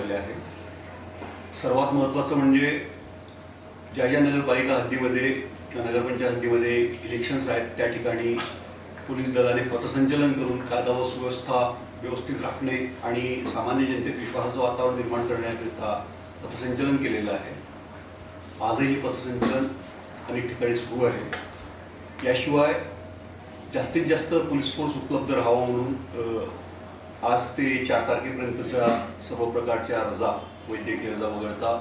झालेले आहे. सर्वात महत्त्वाचं म्हणजे ज्या ज्या नगरपालिका हद्दीमध्ये किंवा नगरपंचायत हद्दीमध्ये इलेक्शन्स आहेत त्या ठिकाणी पोलीस दलाने पथसंचलन करून कायदा व सुव्यवस्था व्यवस्थित राखणे आणि सामान्य जनतेत विश्वासाचं वातावरण निर्माण करण्याकरिता पथसंचलन केलेलं आहे. आजही पथसंचलन अनेक ठिकाणी सुरू आहे. याशिवाय जास्तीत जास्त पोलीस फोर्स उपलब्ध राहावं म्हणून आज ते 4 तारखेपर्यंतच्या सर्व प्रकारच्या रजा, वैद्यकीय रजा वगळता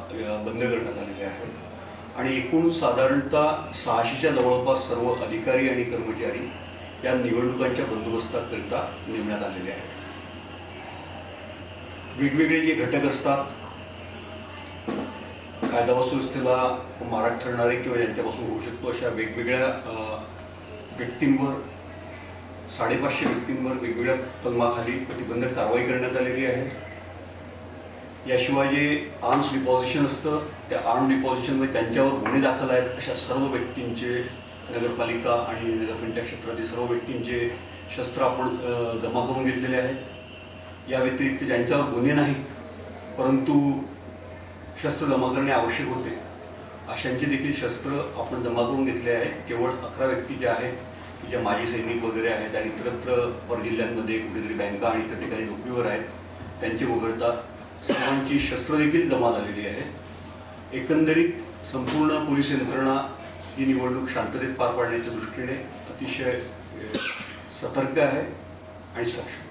बंद करण्यात आलेल्या आहेत आणि एकूण साधारणतः 600च्या जवळपास सर्व अधिकारी आणि कर्मचारी या निवडणुकांच्या बंदोबस्ताकरिता नेमण्यात आलेले आहेत. वेगवेगळे जे घटक असतात, कायदा व सुव्यवस्थेला मारक ठरणारे किंवा यांच्यापासून होऊ शकतो अशा वेगवेगळ्या व्यक्तींवर 550 व्यक्तींवर वेगवेगळ्या कलमाखाली प्रतिबंधक कारवाई करण्यात आलेली आहे. याशिवाय जे आर्म्स डिपॉझिशन असतं त्या आर्म डिपॉझिशनमध्ये त्यांच्यावर गुन्हे दाखल आहेत अशा सर्व व्यक्तींचे, नगरपालिका आणि नगरपंचायत क्षेत्रातील सर्व व्यक्तींचे शस्त्र आपण जमा करून घेतलेले आहेत. या व्यतिरिक्त ज्यांच्यावर गुन्हे नाहीत परंतु शस्त्र जमा करणे आवश्यक होते अशांचे देखील शस्त्र आपण जमा करून घेतले आहेत. केवळ 11 व्यक्ती ज्या आहेत की ज्या माजी सैनिक वगैरे आहेत आणि इतरत्र परजिल्ह्यांमध्ये कुठेतरी बँका आणि इतर ठिकाणी नोकरीवर आहेत त्यांचे वगळता सर्वांची शस्त्र देखील जमा झालेली आहेत. एकंदरीत संपूर्ण पोलीस यंत्रणा ही निवडणूक शांततेत पार पाडण्याच्या दृष्टीने अतिशय सतर्क आहे आणि सक्षम.